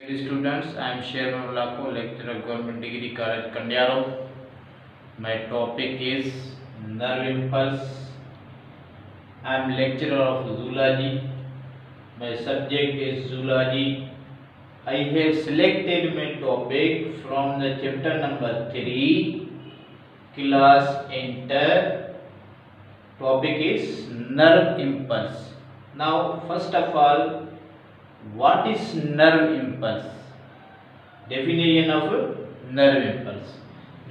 Dear students, I am Sherman Ulako, lecturer, Government Degree College, Kandiaro. My topic is nerve impulse. I am lecturer of Zoology. My subject is Zoology. I have selected my topic from the chapter number 3, class Enter. Topic is nerve impulse. Now, first of all, what is nerve impulse? Definition of nerve impulse.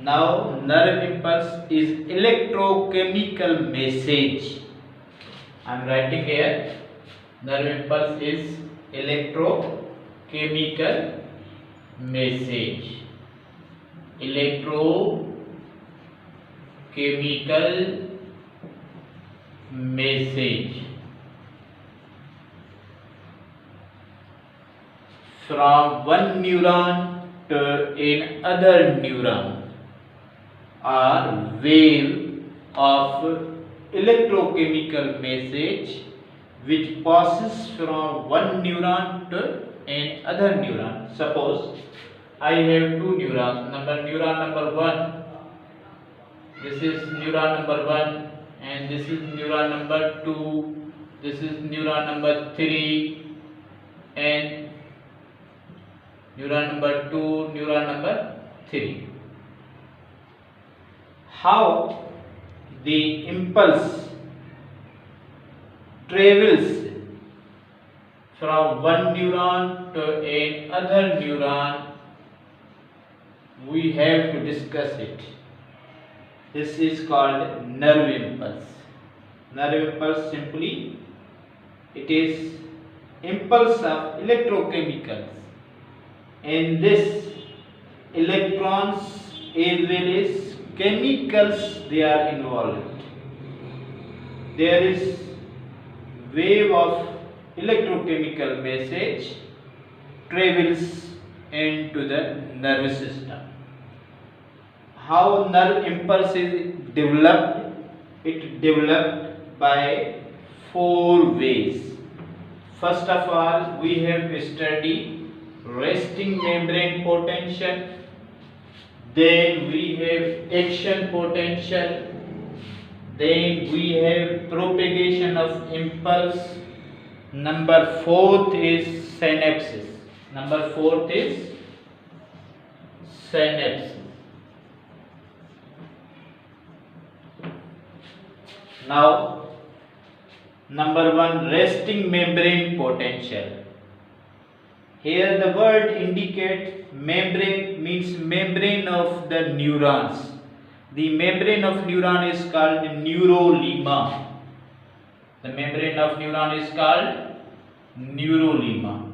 Now, nerve impulse is electrochemical message. I am writing here. Nerve impulse is electrochemical message. Electrochemical message from one neuron to another neuron, or wave of electrochemical message which passes from one neuron to another neuron. Suppose I have two neurons. Neuron number 1. This is neuron number 1, and this is neuron number 2. This is neuron number 3, and neuron number 2, neuron number 3. How the impulse travels from one neuron to another neuron, we have to discuss it. This is called nerve impulse. Nerve impulse, simply it is impulse of electrochemicals. In this, electrons as well as chemicals, they are involved. There is wave of electrochemical message travels into the nervous system. How nerve impulse is developed? It developed by 4 ways. First of all, we have to study resting membrane potential, then we have action potential, then we have propagation of impulse. Number 4 is synapses. Number 4 is synapses. Now, number 1, resting membrane potential. Here the word indicates membrane, means membrane of the neurons. The membrane of neuron is called neurolemma. The membrane of neuron is called neurolemma.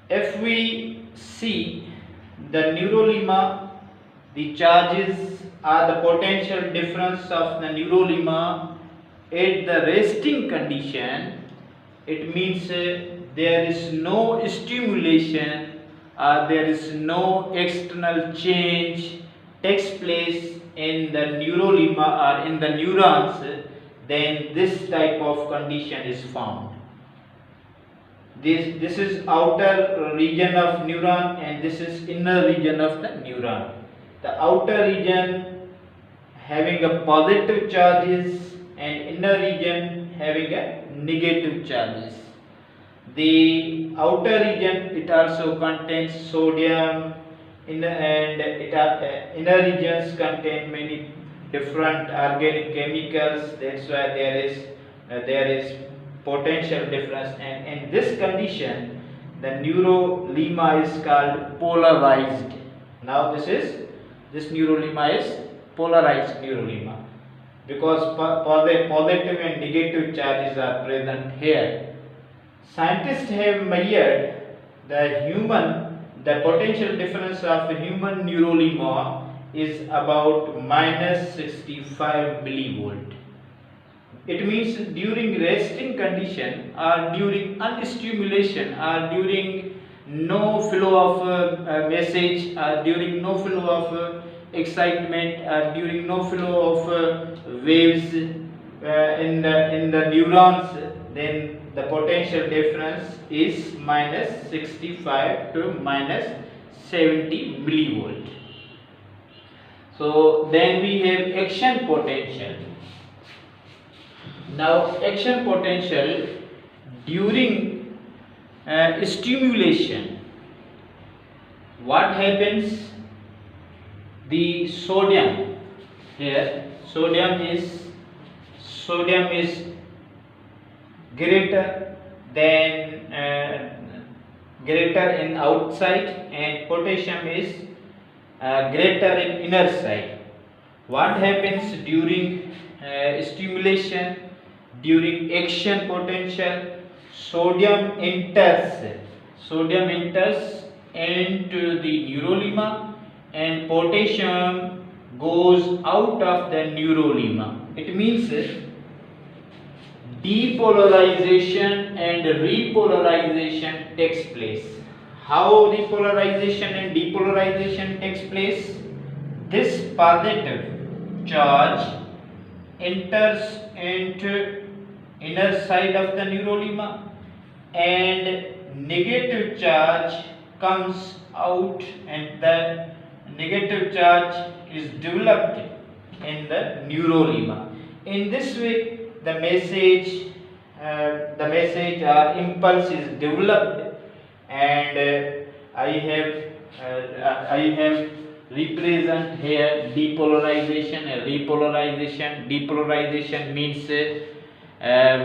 If we see the neurolemma, the charges are the potential difference of the neurolemma at the resting condition. It means there is no stimulation or there is no external change takes place in the neurolemma or in the neurons, then this type of condition is found. This is outer region of neuron and this is inner region of the neuron. The outer region having a positive charges and inner region having a negative charges. The outer region, it also contains sodium, and inner regions contain many different organic chemicals. That's why there is potential difference, and in this condition the neurolemma is called polarized. Now this neurolemma is polarized neurolemma, because positive and negative charges are present here. Scientists have measured the potential difference of human neurolemma is about minus 65 millivolt. It means during resting condition or during unstimulation or during no flow of message or during no flow of excitement or during no flow of waves in the neurons, then the potential difference is minus 65 to minus 70 millivolt. So then we have action potential. Now action potential during stimulation, what happens? The sodium here, sodium is greater than greater in outside, and potassium is greater in inner side. What happens during stimulation? During action potential, sodium enters into the neurolema, and potassium goes out of the neurolema. It means depolarization and repolarization takes place. How repolarization and depolarization takes place? This positive charge enters into inner side of the neurolema, and negative charge comes out, and the negative charge is developed in the neurolema. In this way, the message or impulse is developed, and I have represent here depolarization and repolarization. Depolarization means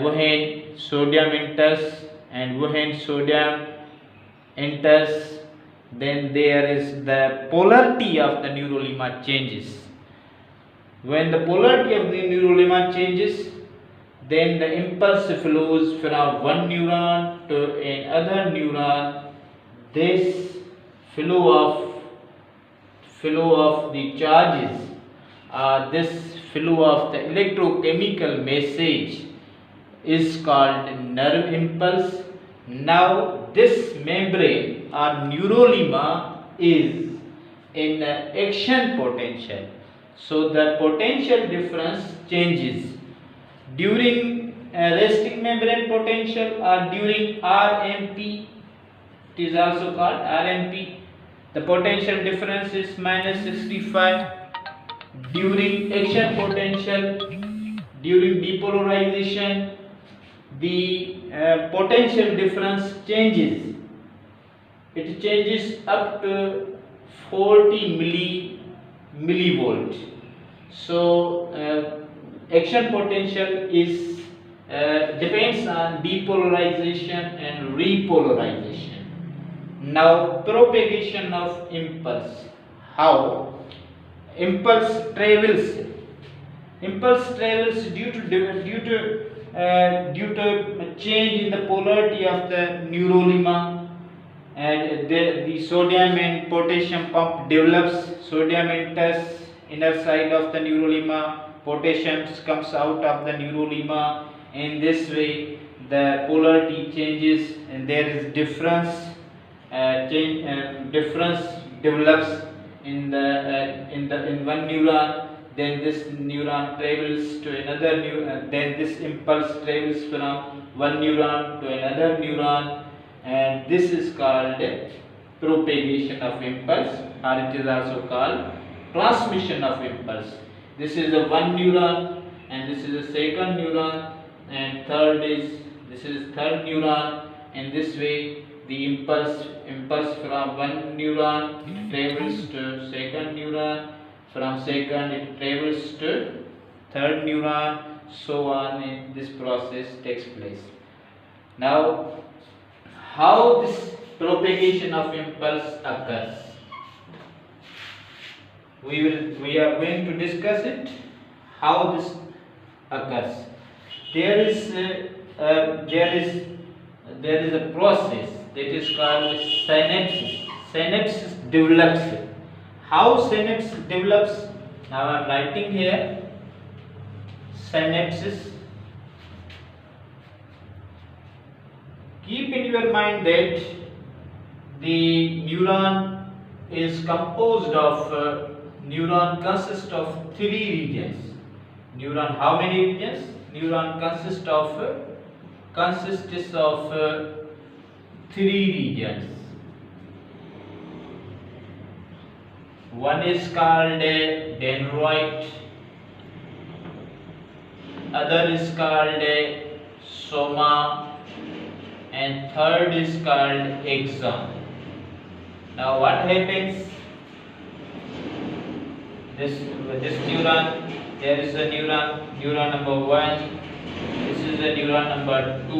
when sodium enters, and when sodium enters, then there is the polarity of the neurolema changes. When the polarity of the neurolema changes, then the impulse flows from one neuron to another neuron. This flow of the charges, this flow of the electrochemical message is called nerve impulse. Now this membrane or neurolema is in action potential, so the potential difference changes during resting membrane potential or during RMP. It is also called RMP. The potential difference is minus 65. During action potential, during depolarization, the potential difference changes. It changes up to 40 millivolt. So action potential is depends on depolarization and repolarization. Now propagation of impulse. How impulse travels? Impulse travels due to change in the polarity of the neurolema, and the sodium and potassium pump develops. Sodium enters inner side of the neurolema, potassium comes out of the neurolema. In this way, the polarity changes, and there is difference develops in one neuron. Then this neuron travels to another neuron, then this impulse travels from one neuron to another neuron, and this is called propagation of impulse, or it is also called transmission of impulse. This is the one neuron, and this is the second neuron, and this is third neuron. In this way, the impulse from one neuron, it travels to second neuron, from second it travels to third neuron, so on, and this process takes place. Now, how this propagation of impulse occurs? We are going to discuss it. How this occurs? There is a process that is called synapses. Synapses develops. How synapse develops? Now I am writing here synapses. Keep in your mind that the neuron is composed of neuron consists of 3 regions. Neuron, how many regions? Neuron consists of consists of three regions. One is called dendroid, other is called soma, and third is called axon. Now what happens? This neuron, there is a neuron number 1, this is a neuron number 2,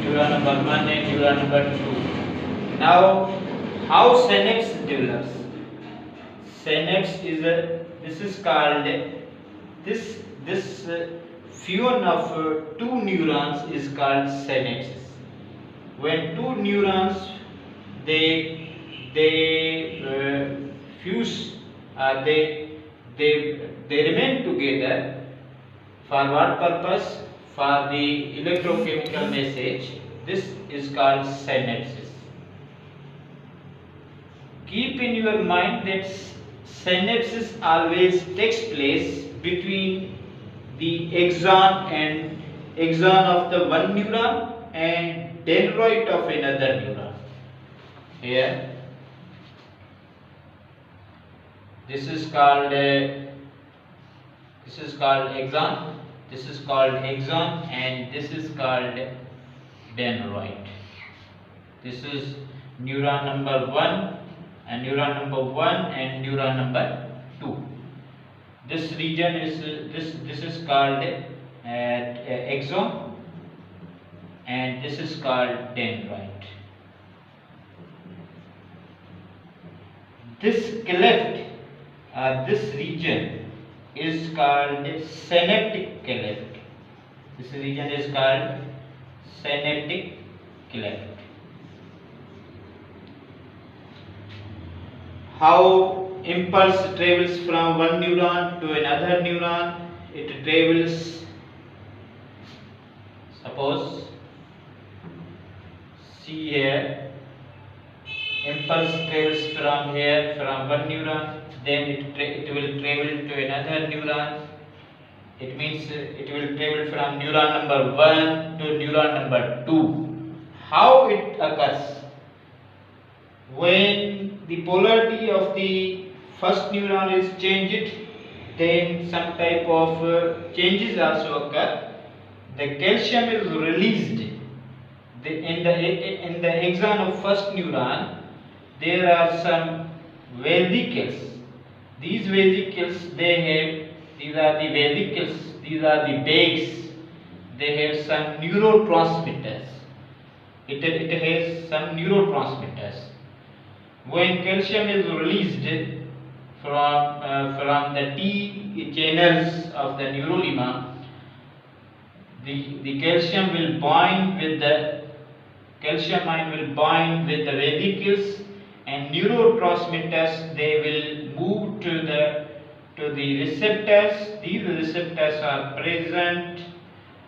neuron number 1 and neuron number 2. Now how synapse develops? Synapse is this is called this fusion of two neurons is called synapses. When two neurons they fuse, they remain together. For what purpose? For the electrochemical message. This is called synapses. Keep in your mind that synapses always takes place between the axon of the one neuron and dendroid of another neuron. Here, this is called axon. This is called axon, and this is called dendroid. This is neuron number 1 and neuron number 1 and neuron number 2. This region is this is called axon, and this is called dendroid. This cleft, this region is called synaptic cleft. This region is called synaptic cleft. How impulse travels from one neuron to another neuron? It travels, suppose, see here, impulse travels from here, from one neuron, then it will travel to another neuron. It means it will travel from neuron number 1 to neuron number 2. How it occurs? When the polarity of the first neuron is changed, then some type of changes also occur. The calcium is released. In the axon of first neuron, there are some vesicles. These vesicles, these are the vesicles, these are the bags. They have some neurotransmitters. It has some neurotransmitters. When calcium is released from the T channels of the neurolemma, the calcium will bind with the calcium ion will bind with the vesicles, and neurotransmitters they will move to the receptors. These receptors are present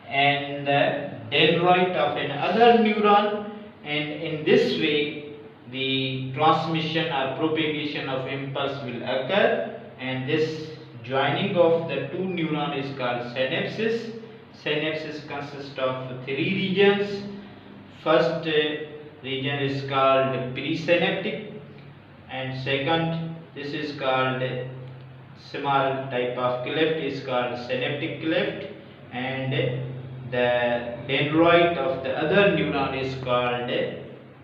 and the dendroid of another neuron, and in this way the transmission or propagation of impulse will occur, and this joining of the two neurons is called synapses. Synapses consist of three regions. First region is called presynaptic, and second, this is called small type of cleft is called synaptic cleft, and the dendroid of the other neuron is called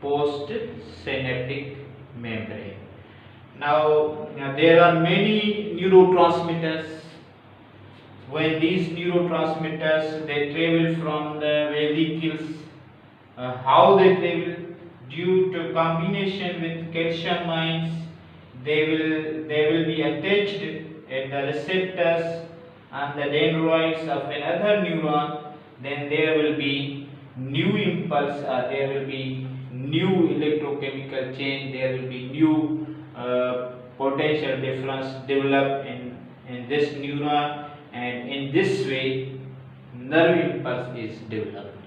postsynaptic membrane. Now there are many neurotransmitters. When these neurotransmitters they travel from the vesicles, how they travel? Due to combination with calcium ions, they will be attached at the receptors and the dendroids of another neuron. Then there will be new impulse, there will be new electrochemical change, there will be new potential difference develop in this neuron, and in this way nerve impulse is developed.